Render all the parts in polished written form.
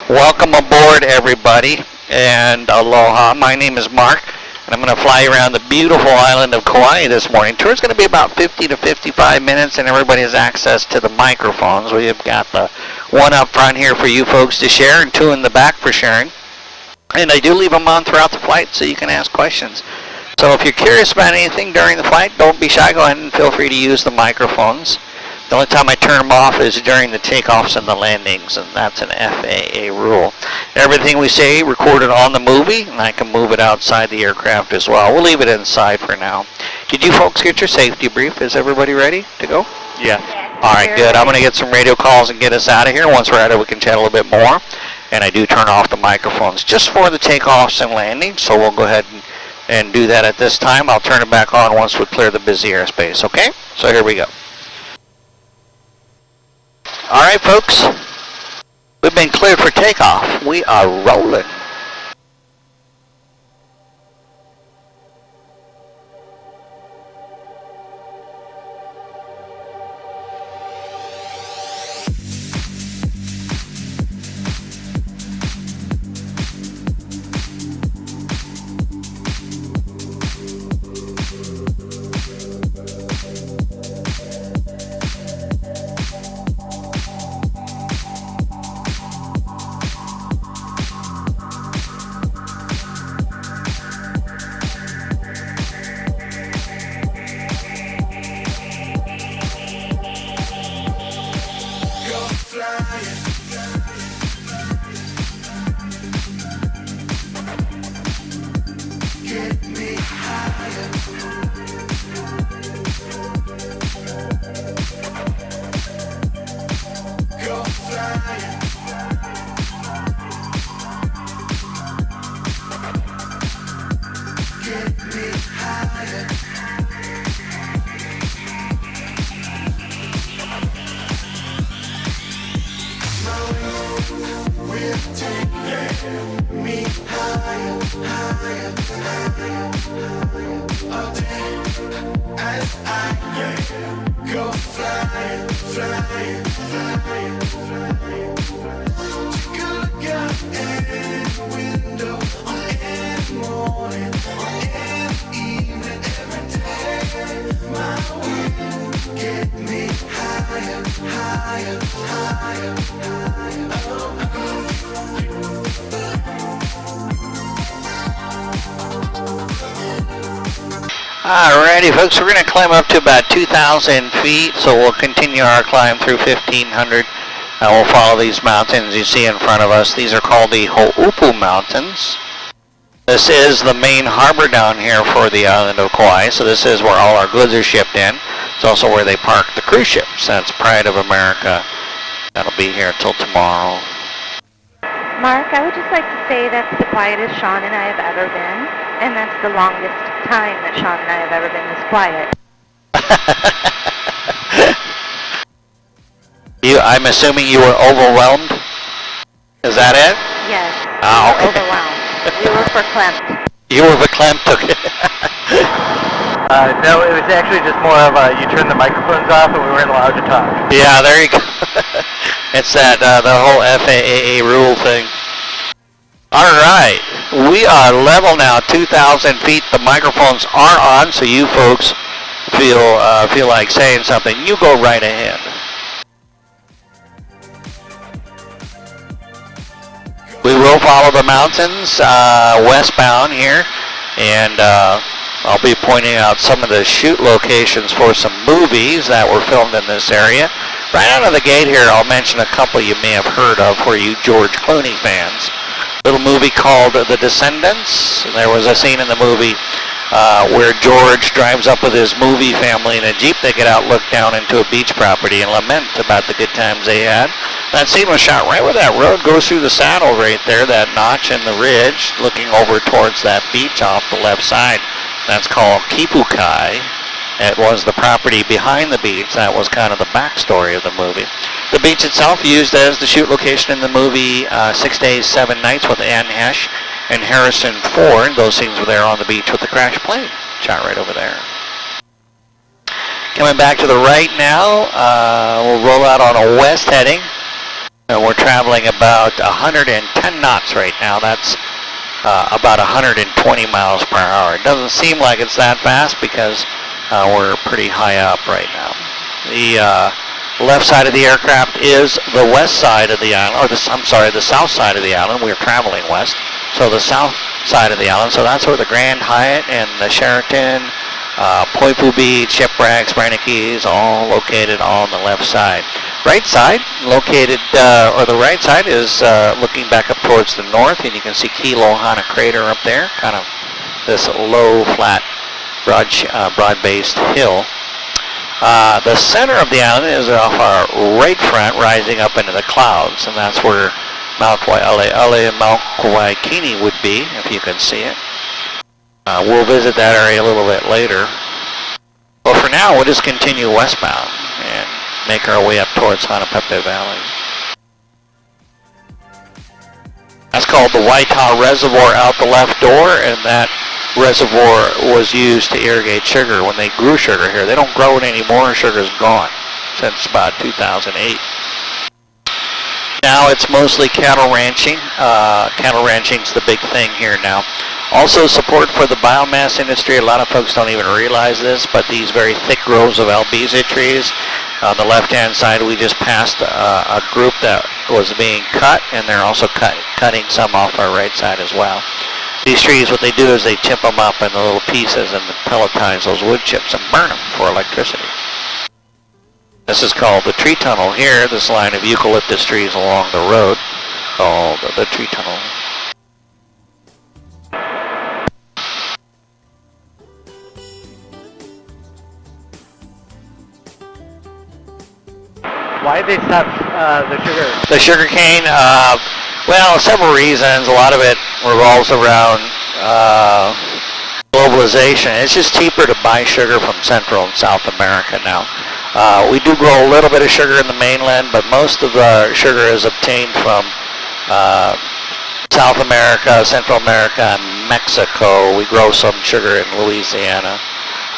Welcome aboard, everybody, and aloha. My name is Mark, and I'm going to fly around the beautiful island of Kauai this morning. Tour's going to be about 50 to 55 minutes, and everybody has access to the microphones. We've got the one up front here for you folks to share, and two in the back for sharing. And I do leave them on throughout the flight so you can ask questions. So if you're curious about anything during the flight, don't be shy. Go ahead and feel free to use the microphones. The only time I turn them off is during the takeoffs and the landings, and that's an FAA rule. Everything we say recorded on the movie, and I can move it outside the aircraft as well. We'll leave it inside for now. Did you folks get your safety brief? Is everybody ready to go? Yeah. All right, good. I'm going to get some radio calls and get us out of here. Once we're out of it, we can chat a little bit more. And I do turn off the microphones just for the takeoffs and landings, so we'll go ahead and do that at this time. I'll turn it back on once we clear the busy airspace, okay? So here we go. All right, folks, we've been cleared for takeoff. We are rolling. Alrighty, folks, we're going to climb up to about 2,000 feet, so we'll continue our climb through 1,500. We'll follow these mountains you see in front of us. These are called the Ho'opu Mountains. This is the main harbor down here for the island of Kauai, so this is where all our goods are shipped in. It's also where they park the cruise ships. That's Pride of America. That'll be here till tomorrow. Mark, I would just like to say that's the quietest Sean and I have ever been, and that's the longest time that Sean and I have ever been this quiet. I'm assuming you were overwhelmed? Is that it? Yes, Oh, we were okay. overwhelmed. We were verklempt. You were verklempt, okay. No, it was actually just more of you turned the microphones off and we weren't allowed to talk. Yeah, there you go. It's that, the whole FAA rule thing. All right, we are level now, 2,000 feet. The microphones are on, so you folks feel like saying something. You go right ahead. We will follow the mountains westbound here, and I'll be pointing out some of the shoot locations for some movies that were filmed in this area. Right out of the gate here, I'll mention a couple you may have heard of for you George Clooney fans. Little movie called The Descendants. There was a scene in the movie where George drives up with his movie family in a Jeep. They get out, look down into a beach property, and lament about the good times they had. That scene was shot right where that road goes through the saddle right there, that notch in the ridge, looking over towards that beach off the left side. That's called Kipukai. It was the property behind the beach. That was kind of the backstory of the movie. The beach itself used as the shoot location in the movie 6 Days, 7 Nights with Anne Hesh and Harrison Ford. Those scenes were there on the beach with the crashed plane. Shot right over there. Coming back to the right now, we'll roll out on a west heading. And we're traveling about 110 knots right now. That's about 120 miles per hour. It doesn't seem like it's that fast because we're pretty high up right now. The left side of the aircraft is the west side of the island, or the south side of the island. We're traveling west, so the south side of the island. So that's where the Grand Hyatt and the Sheraton, Poipu Beach, Shipwrecks, Renickis, all located on the left side. Right side, located, or the right side is looking back up towards the north, and you can see Kilohana Crater up there, kind of this low, flat, broad-based hill. The center of the island is off our right front, rising up into the clouds, and that's where Mount Waialeale and Mount Waikini would be, if you can see it. We'll visit that area a little bit later. But for now, we'll just continue westbound and make our way up towards Hanapepe Valley. That's called the Waitā Reservoir out the left door, and that reservoir was used to irrigate sugar when they grew sugar here. They don't grow it anymore. Sugar's gone since about 2008. Now it's mostly cattle ranching. Cattle ranching's the big thing here now. Also support for the biomass industry. A lot of folks don't even realize this, but these very thick groves of albizia trees. On the left-hand side, we just passed a group that was being cut, and they're also cutting some off our right side as well. These trees, what they do is they chip them up into little pieces and pelletize those wood chips and burn them for electricity. This is called the tree tunnel here, this line of eucalyptus trees along the road, called the tree tunnel. Why did they stop the sugar? The sugar cane, well, several reasons. A lot of it revolves around globalization. It's just cheaper to buy sugar from Central and South America now. We do grow a little bit of sugar in the mainland, but most of the sugar is obtained from South America, Central America, and Mexico. We grow some sugar in Louisiana.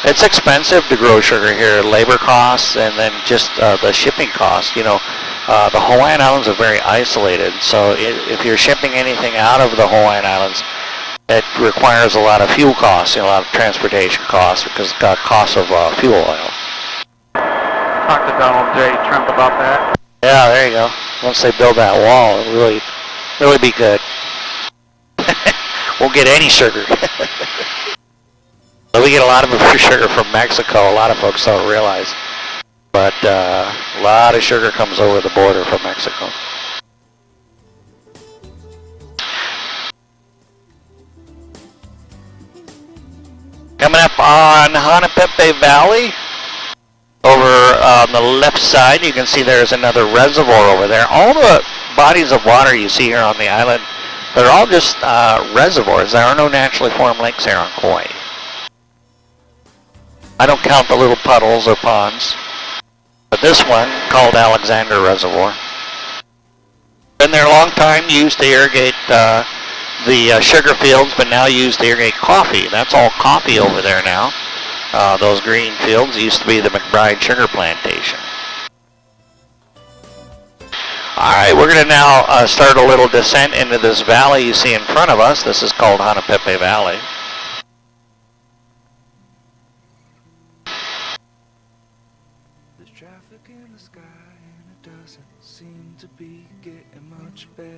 It's expensive to grow sugar here, labor costs, and then just the shipping costs. You know, the Hawaiian Islands are very isolated, so if you're shipping anything out of the Hawaiian Islands, it requires a lot of fuel costs, a lot of transportation costs, because of the cost of fuel oil. Talk to Donald J. Trump about that. Yeah, there you go. Once they build that wall, it'll really be good. We'll get any sugar. We get a lot of sugar from Mexico. A lot of folks don't realize. But a lot of sugar comes over the border from Mexico. Coming up on Hanapepe Valley, over on the left side, you can see there's another reservoir over there. All the bodies of water you see here on the island, they're all just reservoirs. There are no naturally formed lakes here on Kauai. I don't count the little puddles or ponds. But this one, called Alexander Reservoir, been there a long time, used to irrigate the sugar fields, but now used to irrigate coffee. That's all coffee over there now. Those green fields used to be the McBride Sugar Plantation. Alright, we're going to now start a little descent into this valley you see in front of us. This is called Hanapepe Valley.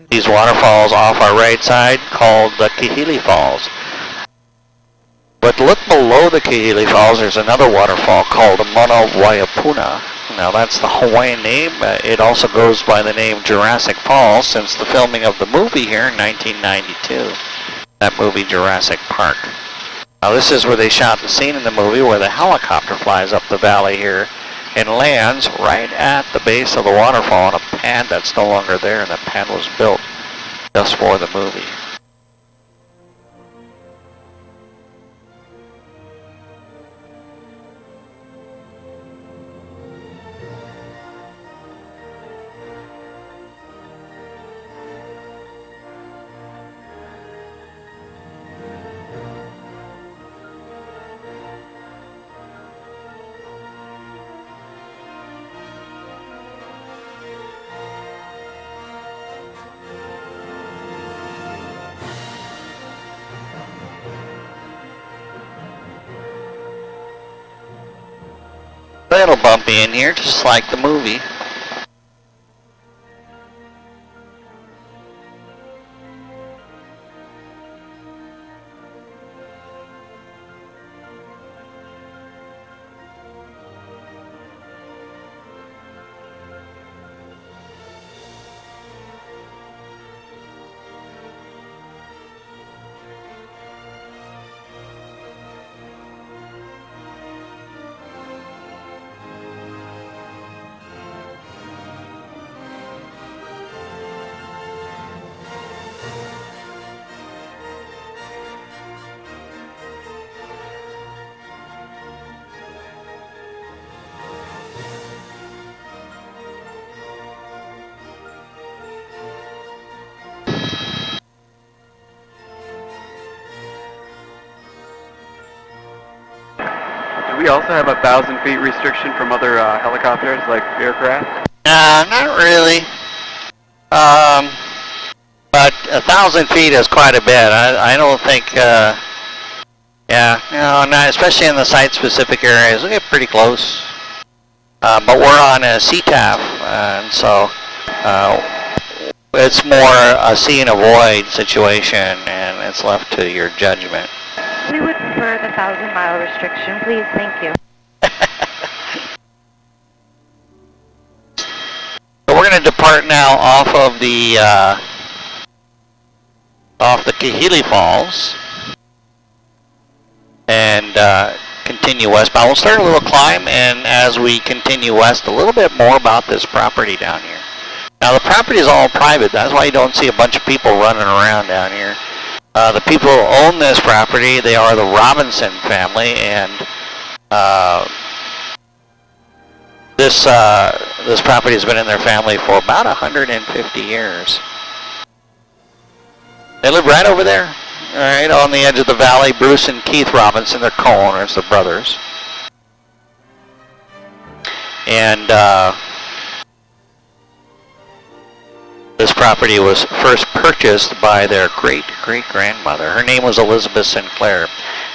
These waterfalls off our right side called the Kahili Falls. But look below the Kahili Falls, there's another waterfall called Mauna Waiapuna. Now that's the Hawaiian name. It also goes by the name Jurassic Falls since the filming of the movie here in 1992. That movie Jurassic Park. Now this is where they shot the scene in the movie where the helicopter flies up the valley here and lands right at the base of the waterfall on a pad that's no longer there, and that pad was built just for the movie. Little bumpy in here, just like the movie. Do we also have a 1,000 feet restriction from other helicopters, like aircraft? Not really. But 1,000 feet is quite a bit. I don't think, yeah, no, not, especially in the site-specific areas. We get pretty close. But we're on a CTAF, and so it's more a see and avoid situation, and it's left to your judgment. We would prefer the 1,000-mile restriction, please. Thank you. So we're going to depart now off of the Kahili Falls and continue westbound. We'll start a little climb, and as we continue west, a little bit more about this property down here. Now the property is all private. That's why you don't see a bunch of people running around down here. The people who own this property, they are the Robinson family, and this property has been in their family for about 150 years. They live right over there, right on the edge of the valley. Bruce and Keith Robinson, they're co-owners, they're brothers. And this property was first purchased by their great-great-grandmother. Her name was Elizabeth Sinclair.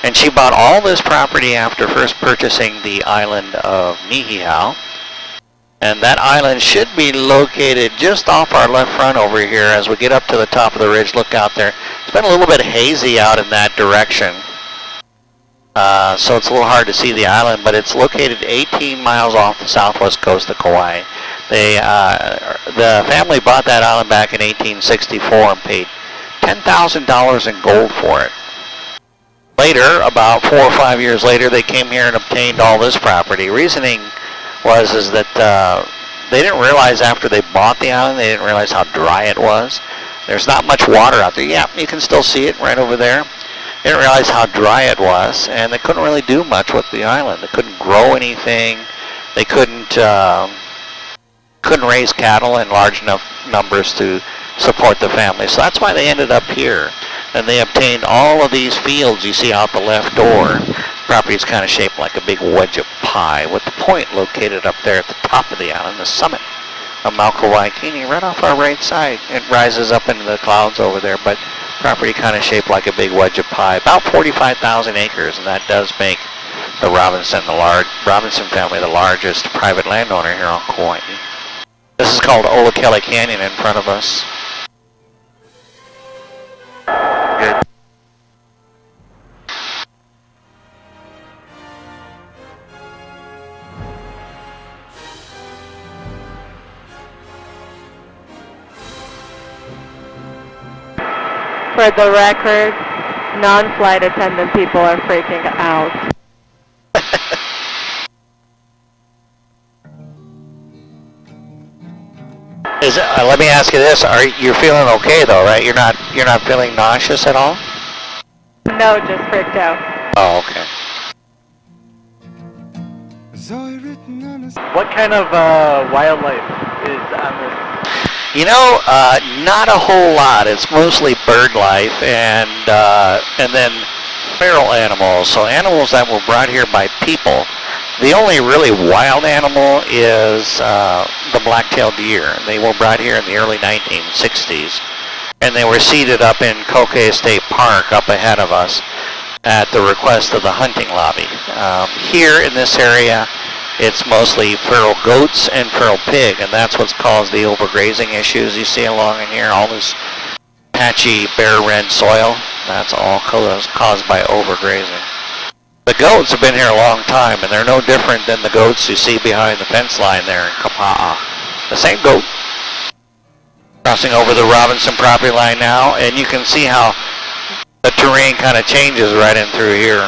And she bought all this property after first purchasing the island of Niihau. And that island should be located just off our left front over here as we get up to the top of the ridge. Look out there. It's been a little bit hazy out in that direction. So it's a little hard to see the island, but it's located 18 miles off the southwest coast of Kauai. The family bought that island back in 1864 and paid $10,000 in gold for it. Later, about 4 or 5 years later, they came here and obtained all this property. Reasoning was that they didn't realize after they bought the island, they didn't realize how dry it was. There's not much water out there. Yeah, you can still see it right over there. They didn't realize how dry it was, and they couldn't really do much with the island. They couldn't grow anything. They couldn't raise cattle in large enough numbers to support the family. So that's why they ended up here. And they obtained all of these fields you see out the left door. Property is kind of shaped like a big wedge of pie, with the point located up there at the top of the island, the summit of Mount Waikini, right off our right side. It rises up into the clouds over there, but property kind of shaped like a big wedge of pie. About 45,000 acres, and that does make the Robinson family the largest private landowner here on Kauai. This is called Olakele Canyon in front of us. Good. For the record, non-flight attendant people are freaking out. Let me ask you this: you're feeling okay though, right? You're not feeling nauseous at all? No, just freaked out. Oh, okay. What kind of wildlife is on this? You know, not a whole lot. It's mostly bird life and then feral animals. So animals that were brought here by people. The only really wild animal is the black-tailed deer. They were brought here in the early 1960s, and they were seated up in Kokei State Park up ahead of us at the request of the hunting lobby. Here in this area, it's mostly feral goats and feral pig, and that's what's caused the overgrazing issues you see along in here. All this patchy, bare red soil, that's all caused by overgrazing. The goats have been here a long time, and they're no different than the goats you see behind the fence line there in Kapa'a. The same goat. Crossing over the Robinson property line now, and you can see how the terrain kind of changes right in through here.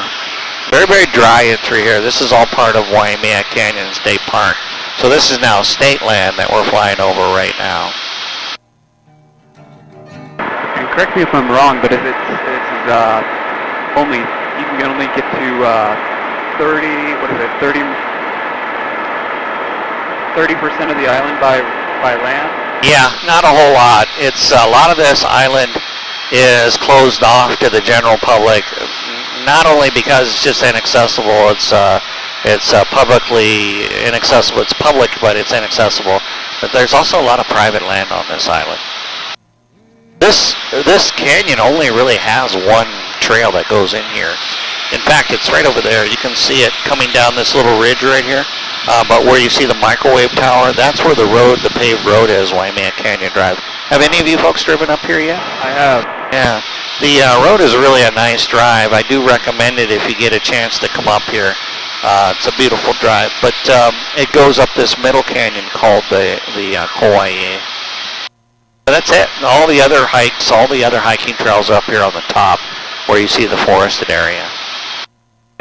Very, very dry in through here. This is all part of Waimea Canyon State Park. So this is now state land that we're flying over right now. And correct me if I'm wrong, but if it's only, you can only get to 30% of the island by land? Yeah, not a whole lot. It's a lot of this island is closed off to the general public, not only because it's just inaccessible, it's publicly inaccessible, it's public, but it's inaccessible, but there's also a lot of private land on this island. This canyon only really has one trail that goes in here. In fact, it's right over there. You can see it coming down this little ridge right here. But where you see the microwave tower, that's where the paved road is, Waimea Canyon Drive. Have any of you folks driven up here yet? I have. Yeah. The road is really a nice drive. I do recommend it if you get a chance to come up here. It's a beautiful drive. But it goes up this middle canyon called the Kauai. That's it. All the other hikes, all the other hiking trails up here on the top where you see the forested area.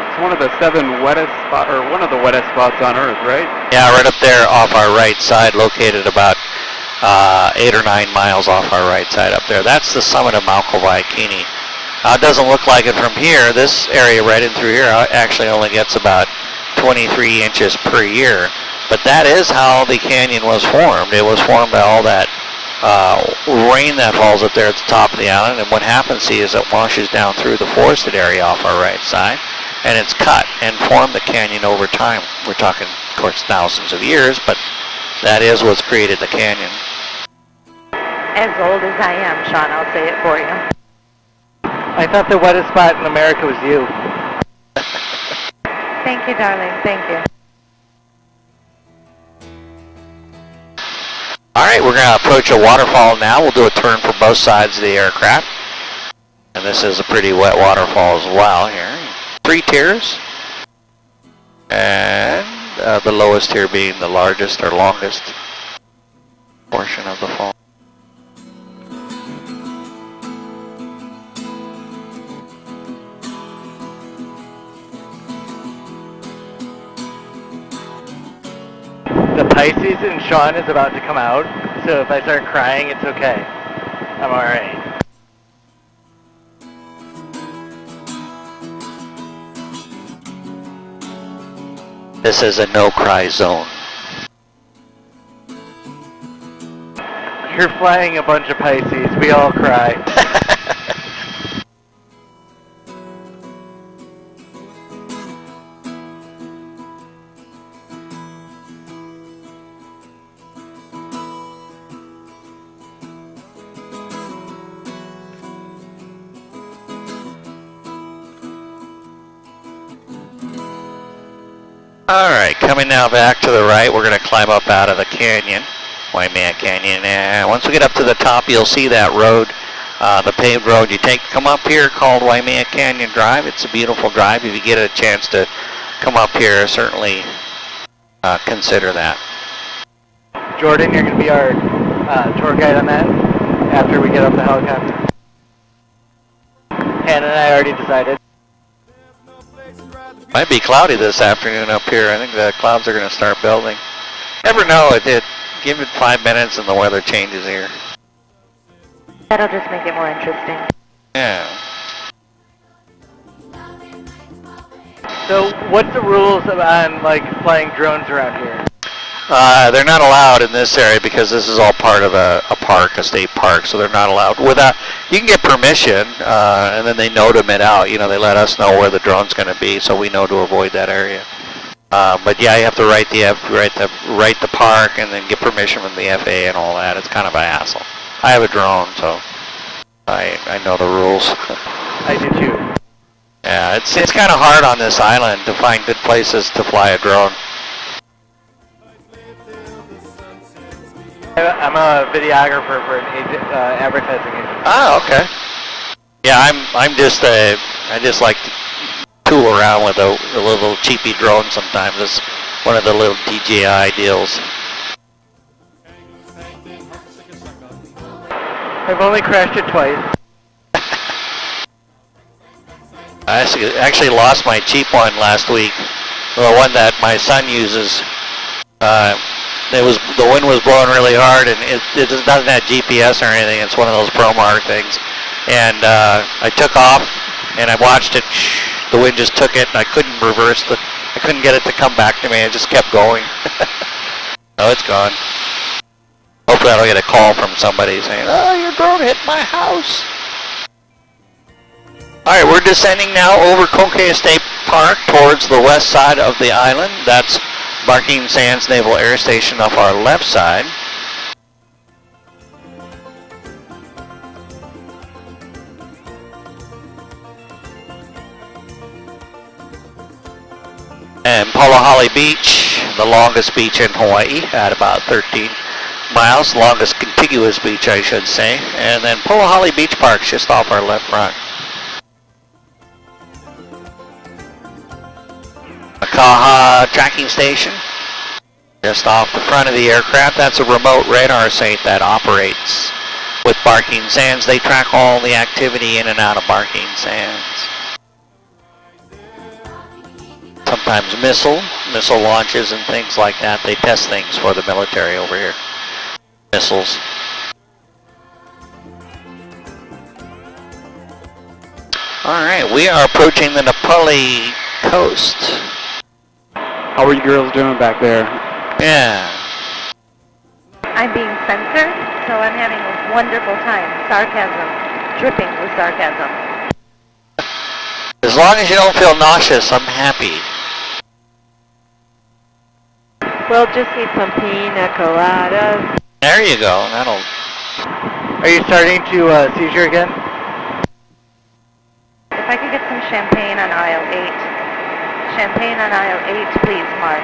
It's one of the 7 wettest spots, or one of the wettest spots on Earth, right? Yeah, right up there off our right side, located about 8 or 9 miles off our right side up there. That's the summit of Mount Kawaikini. It doesn't look like it from here. This area right in through here actually only gets about 23 inches per year. But that is how the canyon was formed. It was formed by all that rain that falls up there at the top of the island, and what happens is it washes down through the forested area off our right side, and it's cut and formed the canyon over time. We're talking, of course, thousands of years, but that is what's created the canyon. As old as I am, Sean, I'll say it for you. I thought the wettest spot in America was you. Thank you, darling. Thank you. All right, we're going to approach a waterfall now. We'll do a turn for both sides of the aircraft. And this is a pretty wet waterfall as well here. 3 tiers. And the lowest tier being the largest or longest portion of the fall. The Pisces in Sean is about to come out, so if I start crying, it's okay. I'm alright. This is a no-cry zone. You're flying a bunch of Pisces. We all cry. Alright, coming now back to the right, we're going to climb up out of the canyon, Waimea Canyon, and once we get up to the top, you'll see that road, the paved road. Come up here called Waimea Canyon Drive. It's a beautiful drive. If you get a chance to come up here, certainly consider that. Jordan, you're going to be our tour guide on that after we get off the helicopter. Hannah and I already decided. Might be cloudy this afternoon up here. I think the clouds are going to start building. Never know. Give it 5 minutes and the weather changes here. That'll just make it more interesting. Yeah. So, what's the rules on like flying drones around here? They're not allowed in this area because this is all part of a park, a state park, so they're not allowed. You can get permission, and then they notam it out. You know, they let us know where the drone's going to be, so we know to avoid that area. But yeah, you have to write the park, and then get permission from the FAA and all that. It's kind of a hassle. I have a drone, so I know the rules. I do too. Yeah, it's kind of hard on this island to find good places to fly a drone. I'm a videographer for an advertising agency. Oh, okay. Yeah, I just like to tool around with a little cheapy drone sometimes. It's one of the little DJI deals. I've only crashed it twice. I actually lost my cheap one last week. The one that my son uses. The wind was blowing really hard, and it doesn't have GPS or anything. It's one of those ProMar things. And I took off, and I watched it. The wind just took it, and I couldn't reverse I couldn't get it to come back to me. It just kept going. Oh, it's gone. Hopefully, I don't get a call from somebody saying, "Oh, your drone hit my house." All right, we're descending now over Conquet State Park towards the west side of the island. That's Barking Sands Naval Air Station off our left side. And Palohala Beach, the longest beach in Hawaii at about 13 miles, longest contiguous beach I should say. And then Palohala Beach Park just off our left front. Makaha tracking station, just off the front of the aircraft. That's a remote radar site that operates with Barking Sands. They track all the activity in and out of Barking Sands. Sometimes missile launches and things like that. They test things for the military over here. Missiles. Alright, we are approaching the Napali coast. How are you girls doing back there? Yeah. I'm being censored, so I'm having a wonderful time. Sarcasm. Dripping with sarcasm. As long as you don't feel nauseous, I'm happy. We'll just eat some pina coladas. There you go. That'll... Are you starting to seizure again? If I could get some champagne on aisle 8. Champagne on aisle 8, please, Mark.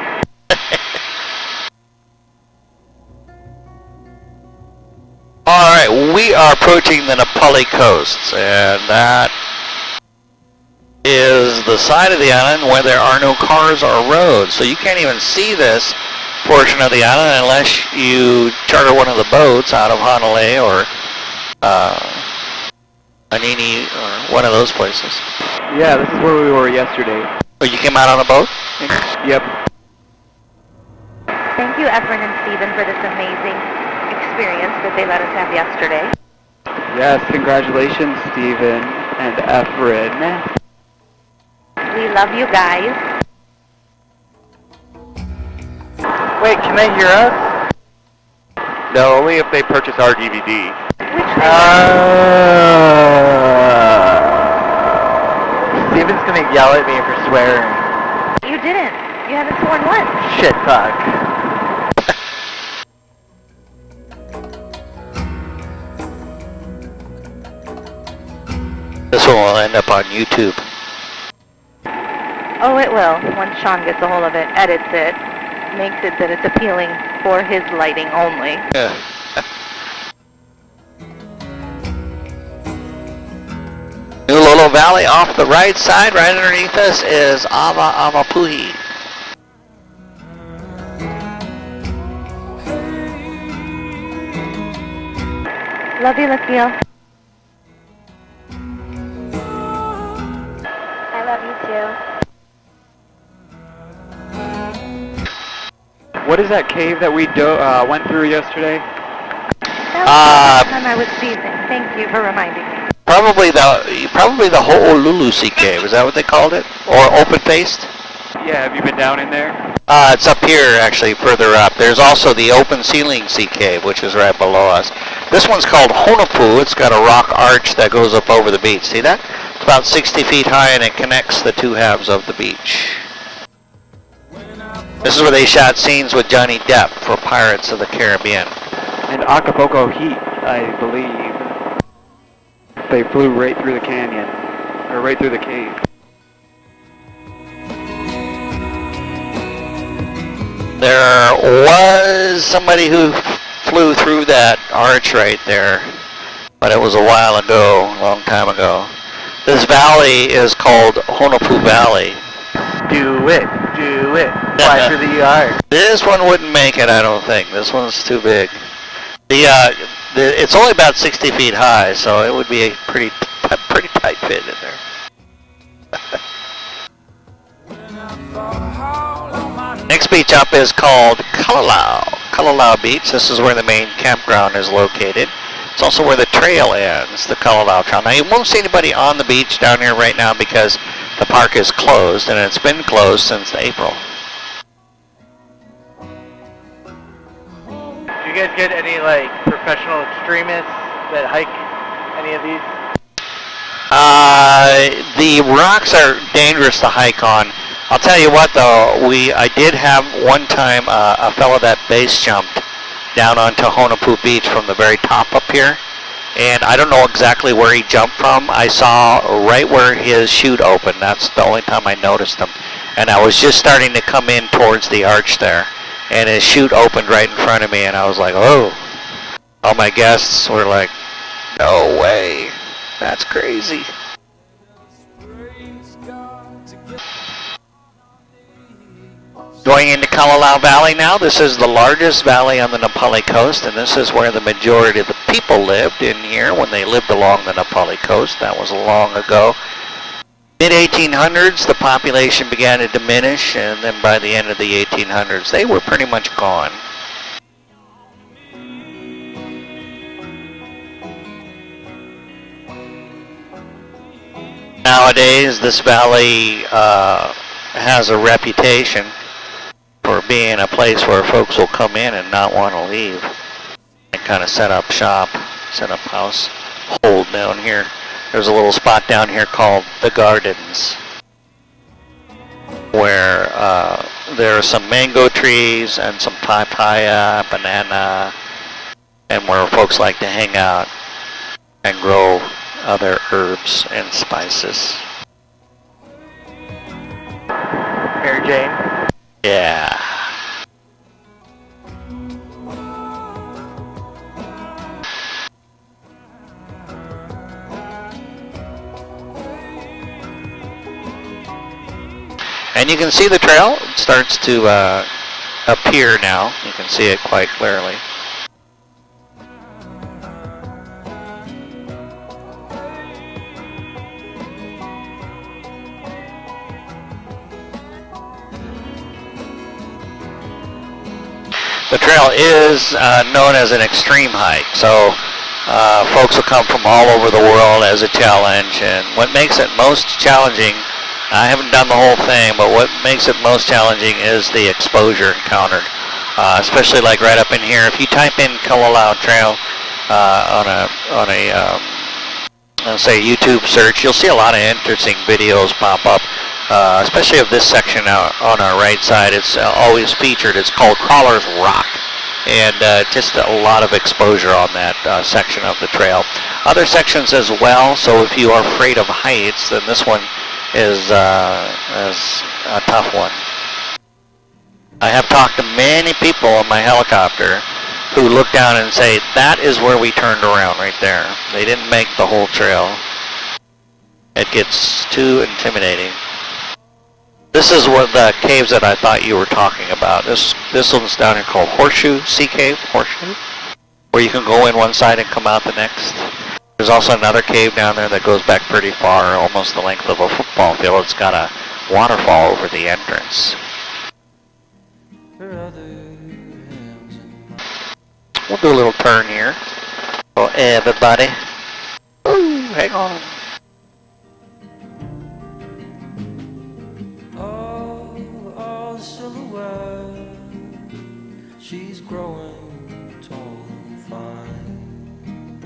Alright, we are approaching the Napali coast, and that is the side of the island where there are no cars or roads. So you can't even see this portion of the island unless you charter one of the boats out of Hanalei or Anini or one of those places. Yeah, this is where we were yesterday. Oh, you came out on a boat? Yep. Thank you, Efren and Stephen, for this amazing experience that they let us have yesterday. Yes, congratulations, Stephen and Efren. We love you guys. Wait, can they hear us? No, only if they purchase our DVD. Which Steven's gonna yell at me for swearing. you didn't. You haven't sworn once. Shit, fuck. This one will end up on YouTube. Oh, it will. Once Sean gets a hold of it, edits it, makes it that it's appealing for his lighting only. New Lolo Valley off the right side. Right underneath us is Amapuhi. Love you, Lakil. I love you too. What is that cave that we went through yesterday? That was the time I was seizing. Thank you for reminding me. Probably the Ho'olulu Sea Cave. Is that what they called it? Or open-faced? Yeah, have you been down in there? It's up here, actually, further up. There's also the Open Ceiling Sea Cave, which is right below us. This one's called Honopu. It's got a rock arch that goes up over the beach. See that? It's about 60 feet high, and it connects the two halves of the beach. This is where they shot scenes with Johnny Depp for Pirates of the Caribbean. And Acapulco Heat, I believe. They flew right through the canyon, or right through the cave. There was somebody who flew through that arch right there, but it was a while ago, a long time ago. This valley is called Honopu Valley. Do it. Fly through the ER. This one wouldn't make it, I don't think. This one's too big. It's only about 60 feet high, so it would be a pretty tight fit in there. Next beach up is called Kalalau Beach. This is where the main campground is located. It's also where the trail ends, the Kalalau Trail. Now you won't see anybody on the beach down here right now because the park is closed, and it's been closed since April. Do you guys get any like professional extremists that hike any of these? The rocks are dangerous to hike on. I'll tell you what though, I did have one time a fellow that base jumped down onto Honopu Beach from the very top up here, and I don't know exactly where he jumped from. I saw right where his chute opened. That's the only time I noticed him, and I was just starting to come in towards the arch there, and his chute opened right in front of me, and I was like, oh. All my guests were like, no way, that's crazy. Going into Kalalau Valley now. This is the largest valley on the Nepali coast, and this is where the majority of the people lived in here when they lived along the Nepali coast. That was long ago. Mid-1800s, the population began to diminish, and then by the end of the 1800s, they were pretty much gone. Nowadays, this valley has a reputation for being a place where folks will come in and not want to leave and kind of set up shop, set up household down here. There's a little spot down here called The Gardens where there are some mango trees and some papaya, banana, and where folks like to hang out and grow other herbs and spices. Mary Jane. Yeah. And you can see the trail. It starts to appear now. You can see it quite clearly. The trail is known as an extreme hike, so folks will come from all over the world as a challenge, and what makes it most challenging, I haven't done the whole thing, but what makes it most challenging is the exposure encountered, especially like right up in here. If you type in Kalalau Trail on a let's say YouTube search, you'll see a lot of interesting videos pop up. Especially of this section out on our right side. It's always featured. It's called Crawler's Rock, and just a lot of exposure on that section of the trail. Other sections as well, so if you are afraid of heights, then this one is a tough one. I have talked to many people on my helicopter who look down and say, that is where we turned around right there. They didn't make the whole trail. It gets too intimidating. This is what the caves that I thought you were talking about. This one's down here called Horseshoe Sea Cave, Horseshoe, where you can go in one side and come out the next. There's also another cave down there that goes back pretty far, almost the length of a football field. It's got a waterfall over the entrance. We'll do a little turn here for everybody. Ooh, hang on. She's growing tall and fine.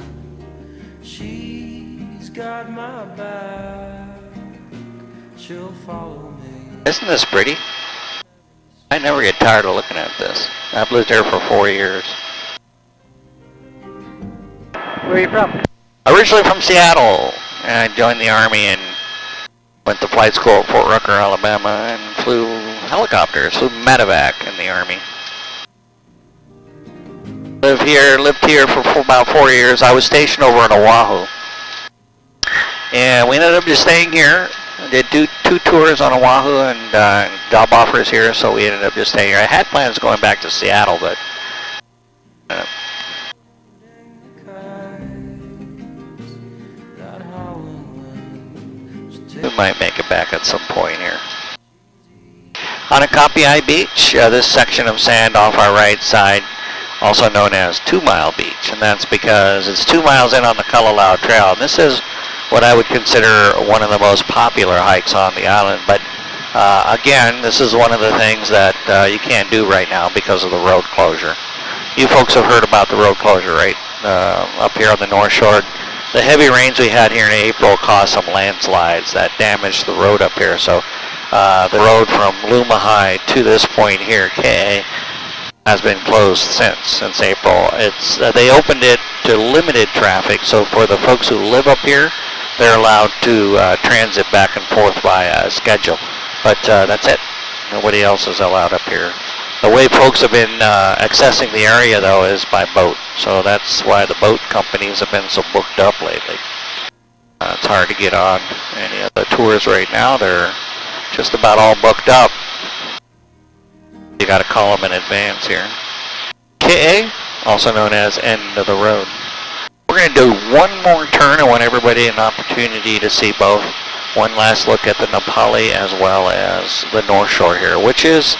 She's got my back. She'll follow me. Isn't this pretty? I never get tired of looking at this. I've lived here for 4 years. Where are you from? Originally from Seattle. And I joined the Army and went to flight school at Fort Rucker, Alabama, and flew helicopters, flew medevac in the Army. Lived here for about 4 years. I was stationed over in Oahu. And we ended up just staying here. Did two tours on Oahu and job offers here, so we ended up just staying here. I had plans of going back to Seattle, but we might make it back at some point here. Hanakapiai Beach, this section of sand off our right side, also known as 2 Mile Beach, and that's because it's 2 miles in on the Kalalau Trail. And this is what I would consider one of the most popular hikes on the island, but again, this is one of the things that you can't do right now because of the road closure. You folks have heard about the road closure, right? Up here on the North Shore. The heavy rains we had here in April caused some landslides that damaged the road up here, so the road from Lumahai to this point here, KA, has been closed since April. They opened it to limited traffic, so for the folks who live up here, they're allowed to transit back and forth by schedule. But that's it. Nobody else is allowed up here. The way folks have been accessing the area, though, is by boat. So that's why the boat companies have been so booked up lately. It's hard to get on any of the tours right now. They're just about all booked up. You got to call them in advance here. KA, also known as end of the road. We're going to do one more turn. I want everybody an opportunity to see both. One last look at the Napali as well as the North Shore here, which is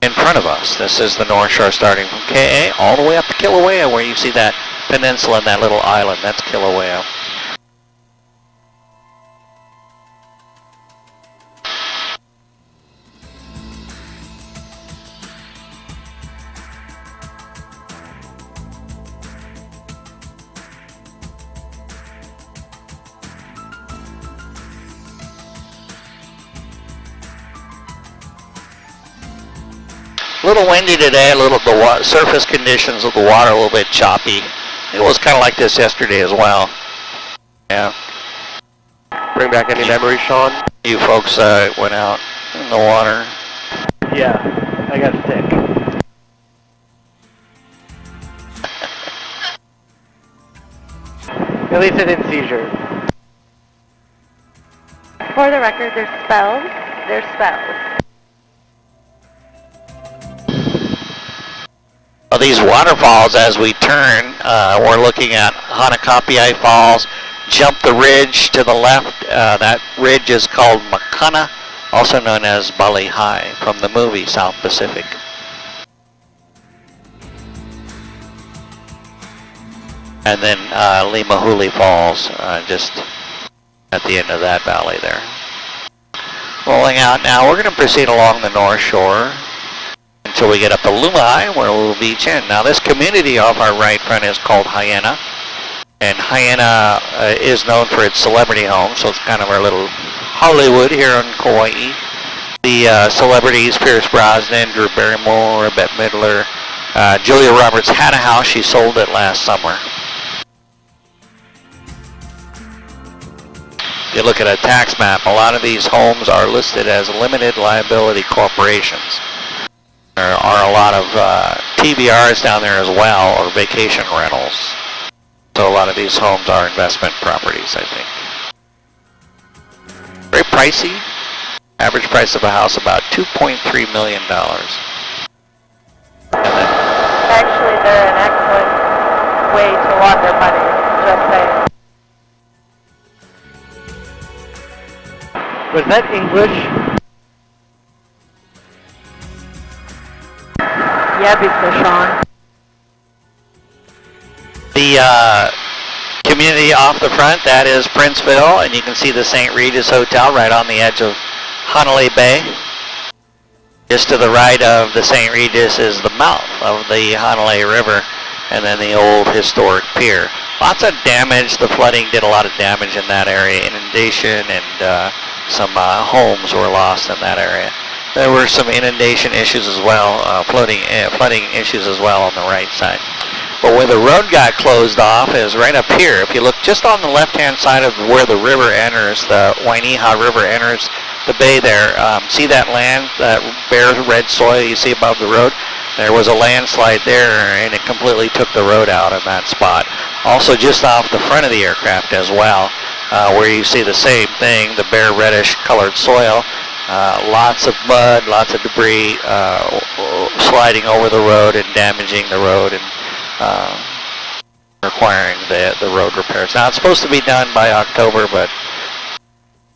in front of us. This is the North Shore starting from KA all the way up to Kilauea, where you see that peninsula and that little island. That's Kilauea. A little windy today, the surface conditions of the water a little bit choppy. It was kind of like this yesterday as well. Yeah. Bring back any memories, Sean? You folks went out in the water. Yeah, I got sick. At least I didn't seizure. For the record, there's spells. There's spells. Well, these waterfalls, as we turn, we're looking at Hanakapiai Falls. Jump the ridge to the left. That ridge is called Makana, also known as Bali High, from the movie South Pacific. And then Limahuli Falls, just at the end of that valley there. Rolling out now, we're going to proceed along the North Shore until we get up to Lumahai, where we'll beach in. Now, this community off our right front is called Hyena, and Hyena is known for its celebrity home, so it's kind of our little Hollywood here in Kauai. The celebrities, Pierce Brosnan, Drew Barrymore, Bette Midler, Julia Roberts had a house. She sold it last summer. If you look at a tax map, a lot of these homes are listed as limited liability corporations. There are a lot of TBRs down there as well, or vacation rentals. So a lot of these homes are investment properties, I think. Very pricey. Average price of a house about $2.3 million. And then, Actually, they're an excellent way to launder money, just saying. Was that English? Yeah, because Sean. the community off the front, that is Princeville, and you can see the St. Regis Hotel right on the edge of Hanalei Bay. Just to the right of the St. Regis is the mouth of the Hanalei River, and then the old historic pier. Lots of damage. The flooding did a lot of damage in that area. Inundation and some homes were lost in that area. There were some inundation issues as well, flooding issues as well on the right side. But where the road got closed off is right up here. If you look just on the left-hand side of where the river enters, the Wainiha River enters the bay there, see that land, that bare red soil you see above the road? There was a landslide there, and it completely took the road out of that spot. Also, just off the front of the aircraft as well, where you see the same thing, the bare reddish colored soil, lots of mud, lots of debris sliding over the road and damaging the road and requiring the road repairs. Now, it's supposed to be done by October, but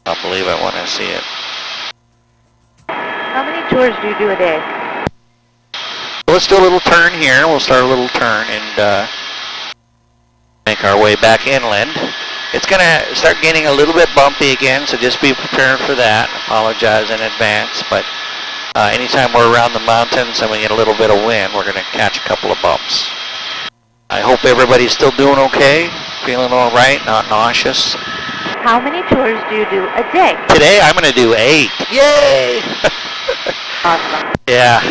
I'll believe it when I see it. How many tours do you do a day? Let's do a little turn here. We'll start a little turn and make our way back inland. It's going to start getting a little bit bumpy again, so just be prepared for that. Apologize in advance, but anytime we're around the mountains and we get a little bit of wind, we're going to catch a couple of bumps. I hope everybody's still doing okay, feeling all right, not nauseous. How many tours do you do a day? Today I'm going to do 8. Yay! Awesome. Yeah.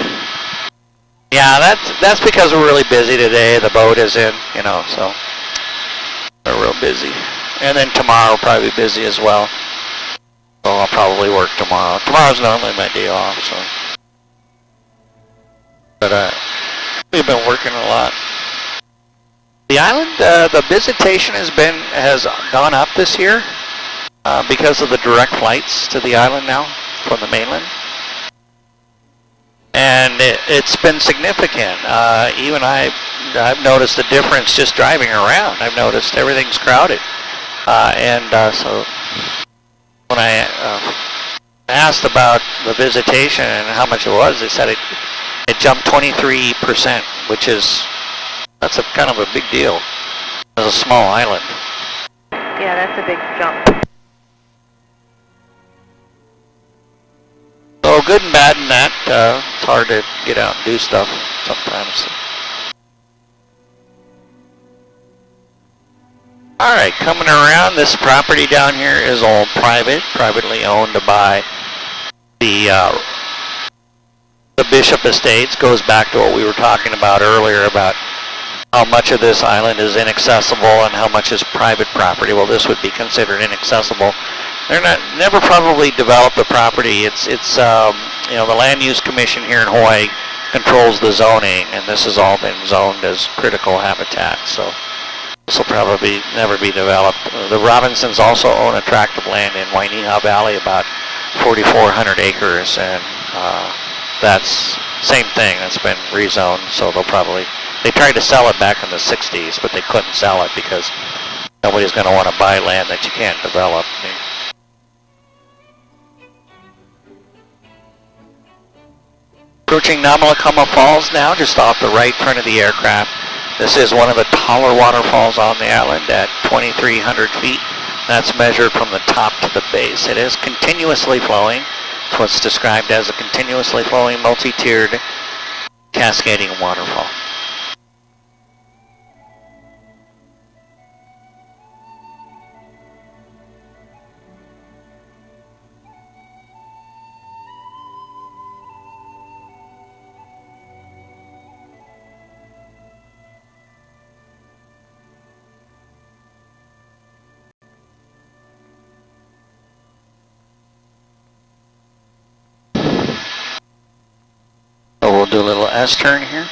Yeah, that's because we're really busy today. The boat is in, so we're real busy. And then tomorrow will probably be busy as well. So I'll probably work tomorrow. Tomorrow's normally my day off, so. But we've been working a lot. The island, the visitation has gone up this year because of the direct flights to the island now from the mainland. And it's been significant. Even I've noticed the difference just driving around. I've noticed everything's crowded. So when I asked about the visitation and how much it was, they said it jumped 23%, that's a kind of a big deal. It's a small island. Yeah, that's a big jump. So good and bad in that. It's hard to get out and do stuff sometimes. Alright, coming around, this property down here is all privately owned by the Bishop Estates. Goes back to what we were talking about earlier about how much of this island is inaccessible and how much is private property. Well, this would be considered inaccessible. They're never probably developed the property. It's the Land Use Commission here in Hawaii controls the zoning, and this has all been zoned as critical habitat. So this will probably never be developed. The Robinsons also own a tract of land in Wainiha Valley, about 4,400 acres, and that's same thing. That's been rezoned, so they tried to sell it back in the 60s, but they couldn't sell it because nobody's going to want to buy land that you can't develop. Approaching Namalakama Falls now, just off the right front of the aircraft. This is one of the taller waterfalls on the island at 2,300 feet. That's measured from the top to the base. It is continuously flowing. It's what's described as a continuously flowing, multi-tiered, cascading waterfall. So we'll do a little S-turn here.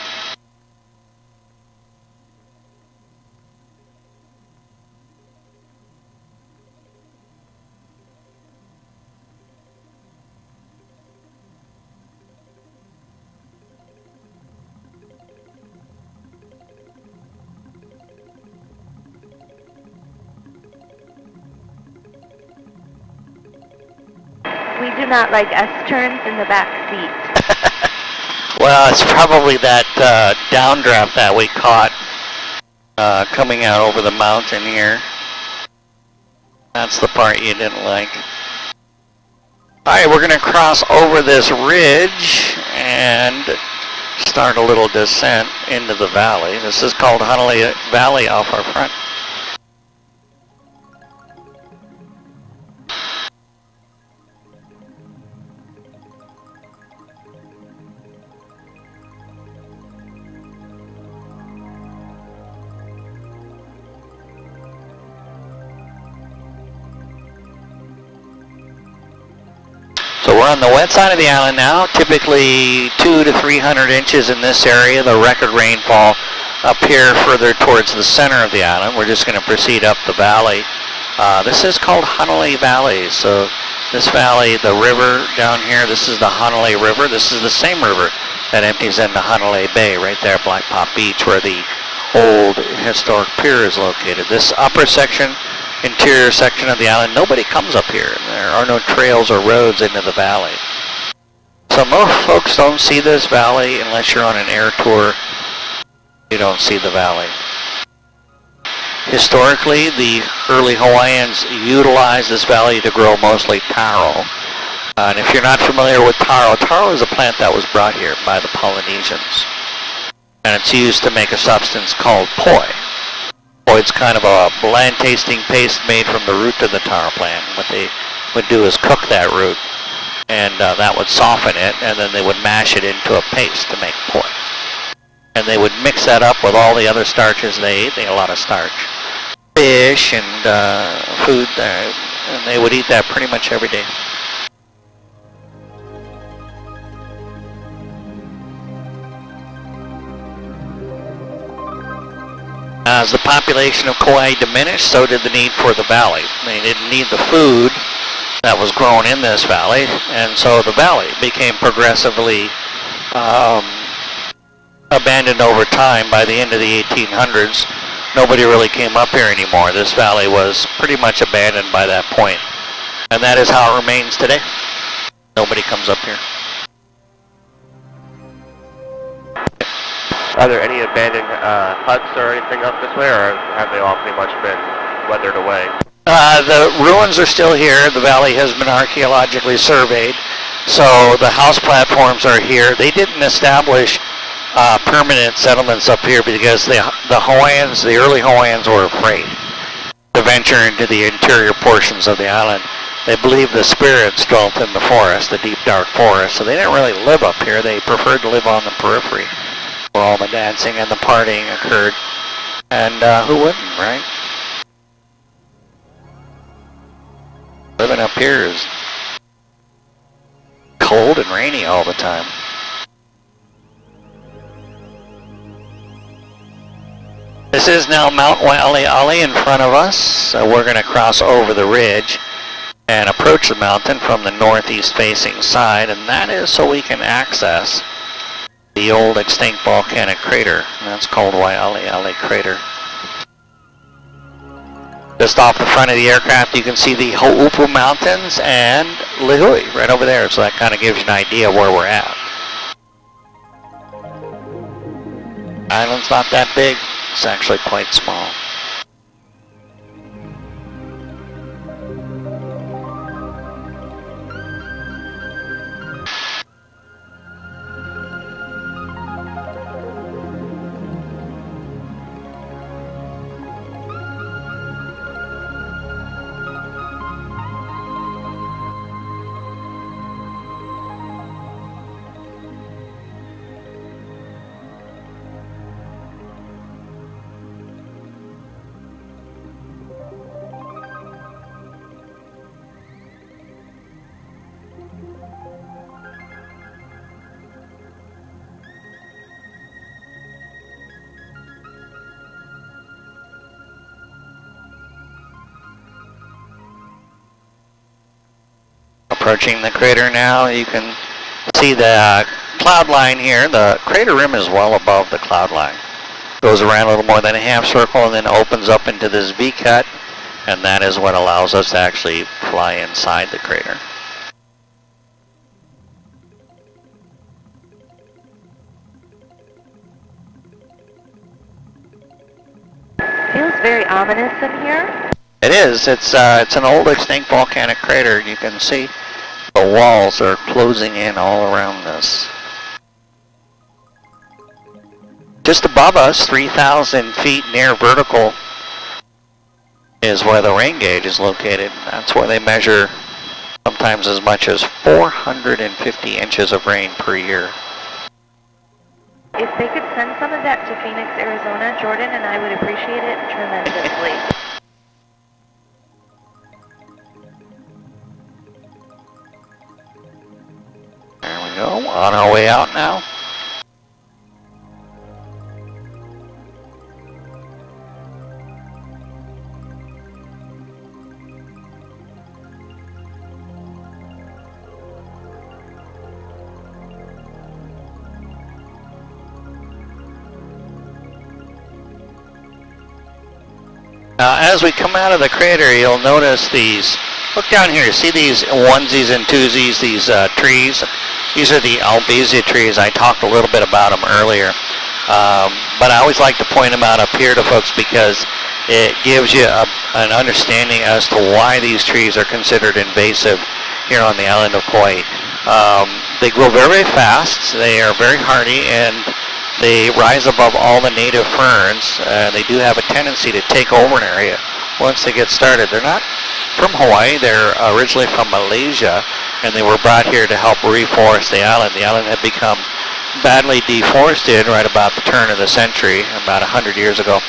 We do not like S-turns in the back seat. Well, it's probably that downdraft that we caught coming out over the mountain here. That's the part you didn't like. Alright, we're going to cross over this ridge and start a little descent into the valley. This is called Honolulu Valley off our front. So we're on the wet side of the island now, typically 200 to 300 inches in this area. The record rainfall up here further towards the center of the island. We're just going to proceed up the valley. This is called Hanalei Valley. So this valley, the river down here, this is the Hanalei River. This is the same river that empties into Hanalei Bay, right there, Black Pop Beach, where the old historic pier is located. This upper section, interior section of the island, nobody comes up here. There are no trails or roads into the valley. So most folks don't see this valley unless you're on an air tour. You don't see the valley. Historically, the early Hawaiians utilized this valley to grow mostly taro. And if you're not familiar with taro, taro is a plant that was brought here by the Polynesians. And it's used to make a substance called poi. Poi is kind of a bland tasting paste made from the root of the taro plant. What they would do is cook that root, and that would soften it, and then they would mash it into a paste to make poi. And they would mix that up with all the other starches they ate. They ate a lot of starch. Fish and food, and they would eat that pretty much every day. As the population of Kauai diminished, so did the need for the valley. They didn't need the food that was grown in this valley, and so the valley became progressively abandoned over time. By the end of the 1800s, nobody really came up here anymore. This valley was pretty much abandoned by that point, and that is how it remains today. Nobody comes up here. Are there any abandoned huts or anything up this way, or have they all pretty much been weathered away? The ruins are still here. The valley has been archaeologically surveyed, so the house platforms are here. They didn't establish permanent settlements up here because the Hawaiians, the early Hawaiians, were afraid to venture into the interior portions of the island. They believed the spirits dwelt in the forest, the deep dark forest, so they didn't really live up here. They preferred to live on the periphery, where all the dancing and the partying occurred. And who wouldn't, right? Living up here is cold and rainy all the time. This is now Mount Waialeale in front of us, so we're going to cross over the ridge and approach the mountain from the northeast facing side, and that is so we can access the old extinct volcanic crater, and that's called Waialeale Crater. Just off the front of the aircraft, you can see the Ho'upu Mountains and Lihue right over there, so that kind of gives you an idea where we're at. Island's not that big, it's actually quite small. Approaching the crater now, you can see the cloud line here. The crater rim is well above the cloud line. Goes around a little more than a half circle and then opens up into this V-cut, and that is what allows us to actually fly inside the crater. Feels very ominous in here. It is. It's an old extinct volcanic crater. You can see the walls are closing in all around this. Just above us, 3,000 feet near vertical, is where the rain gauge is located. That's where they measure sometimes as much as 450 inches of rain per year. If they could send some of that to Phoenix, Arizona, Jordan and I would appreciate it tremendously. we go, on our way out now. As we come out of the crater, you'll notice these, look down here, see these onesies and twosies, these trees? These are the Albizia trees. I talked a little bit about them earlier. But I always like to point them out up here to folks because it gives you an understanding as to why these trees are considered invasive here on the island of Kauai. They grow very, very fast, they are very hardy, and they rise above all the native ferns. They do have a tendency to take over an area once they get started. They're not from Hawaii, they're originally from Malaysia, and they were brought here to help reforest the island. The island had become badly deforested right about the turn of the century, about 100 years ago.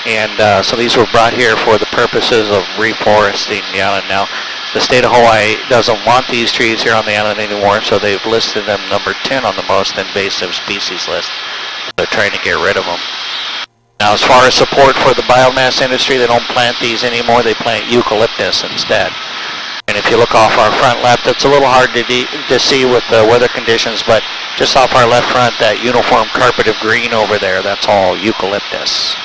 And so these were brought here for the purposes of reforesting the island. Now, the state of Hawaii doesn't want these trees here on the island anymore, so they've listed them number 10 on the most invasive species list. They're trying to get rid of them. Now, as far as support for the biomass industry, they don't plant these anymore. They plant eucalyptus instead. And if you look off our front left, it's a little hard to see with the weather conditions, but just off our left front, that uniform carpet of green over there, that's all eucalyptus.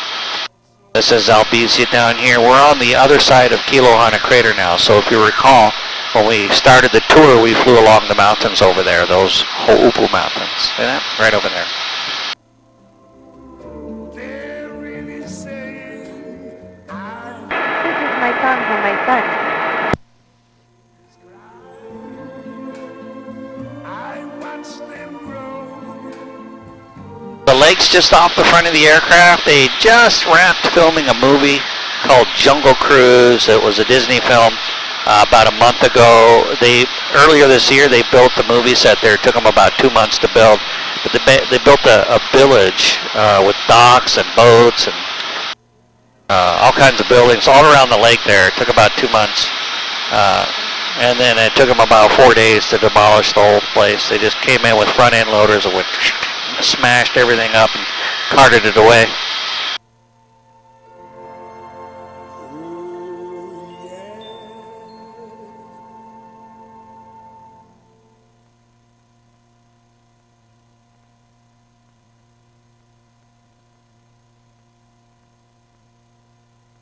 This is Albizia down here. We're on the other side of Kilohana Crater now, so if you recall, when we started the tour, we flew along the mountains over there, those Ho'upu mountains. See that? Right over there. This is my song for my son. The lake's just off the front of the aircraft. They just wrapped filming a movie called Jungle Cruise. It was a Disney film about a month ago. Earlier this year, they built the movie set there. It took them about 2 months to build. But they built a village with docks and boats and all kinds of buildings all around the lake there. It took about 2 months. And then it took them about 4 days to demolish the whole place. They just came in with front end loaders and smashed everything up and carted it away.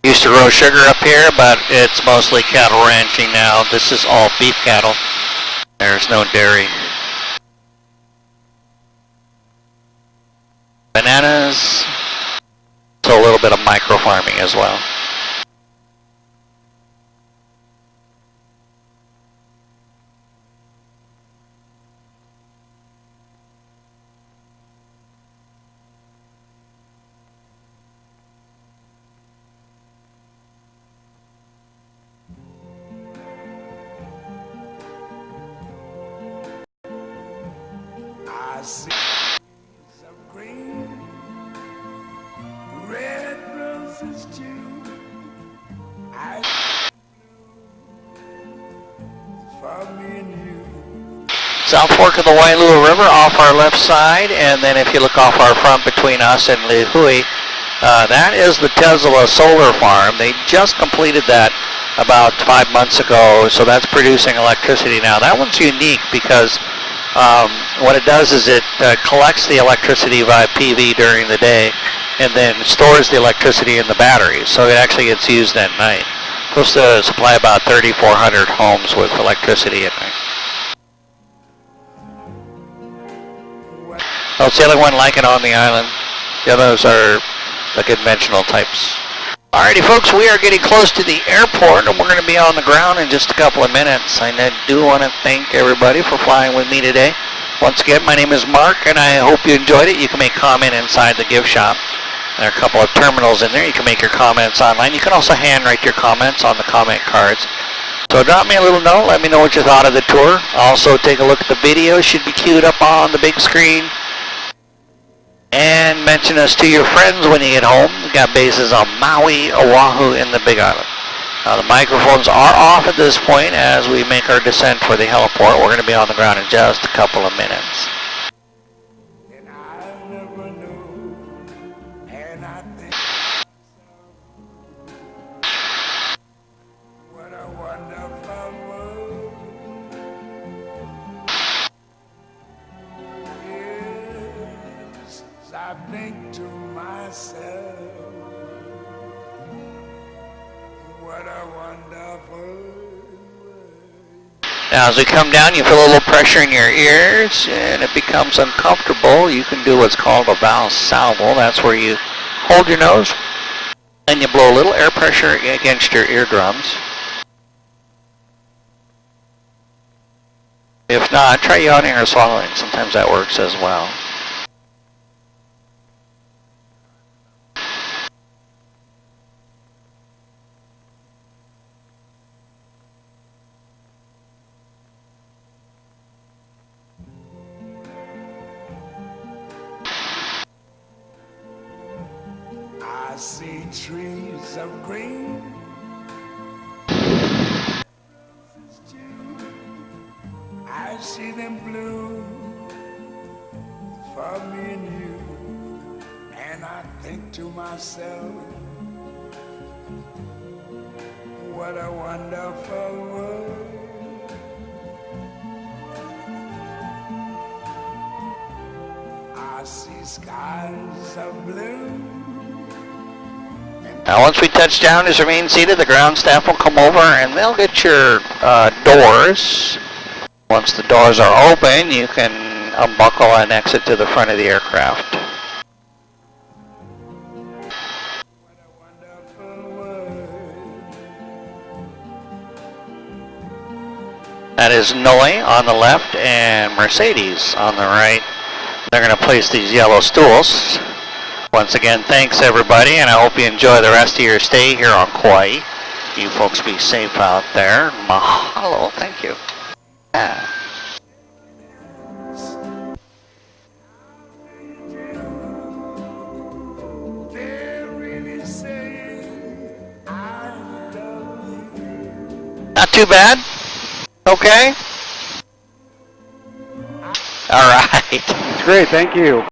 Used to grow sugar up here, but it's mostly cattle ranching now. This is all beef cattle. There's no dairy. Bananas, so a little bit of micro farming as well. I see some green, red roses too. I for me and you. South Fork of the Wailua River off our left side, and then if you look off our front between us and Lihue, that is the Tesla solar farm. They just completed that about 5 months ago, so that's producing electricity now. That one's unique because what it does is it collects the electricity via PV during the day and then stores the electricity in the batteries, so it actually gets used at night. Supposed to supply about 3,400 homes with electricity at night. Oh, it's the only one like it on the island. The others are the conventional types. Alrighty folks, we are getting close to the airport and we're going to be on the ground in just a couple of minutes. I do want to thank everybody for flying with me today. Once again, my name is Mark and I hope you enjoyed it. You can make comment inside the gift shop. There are a couple of terminals in there. You can make your comments online. You can also handwrite your comments on the comment cards. So drop me a little note. Let me know what you thought of the tour. Also take a look at the video. It should be queued up on the big screen. And mention us to your friends when you get home. We got bases on Maui, Oahu, and the Big Island. The microphones are off at this point as we make our descent for the heliport. We're going to be on the ground in just a couple of minutes. And I never knew, and I think what a wonderful world. Yes, I think to myself, what a wonderful world. Now as we come down, you feel a little pressure in your ears and it becomes uncomfortable. You can do what's called a valsalval. That's where you hold your nose and you blow a little air pressure against your eardrums. If not, try yawning or swallowing. Sometimes that works as well. I see trees of green. I see them bloom for me and you. And I think to myself, what a wonderful world. I see skies of blue. Now once we touch down, just remain seated. The ground staff will come over and they'll get your doors. Once the doors are open, you can unbuckle and exit to the front of the aircraft. What a wonderful world. That is Noe on the left and Mercedes on the right. They're going to place these yellow stools. Once again, thanks everybody, and I hope you enjoy the rest of your stay here on Kauai. You folks be safe out there. Mahalo, thank you. Yeah. They're really saying I love you. Not too bad. Okay. All right. It's great, thank you.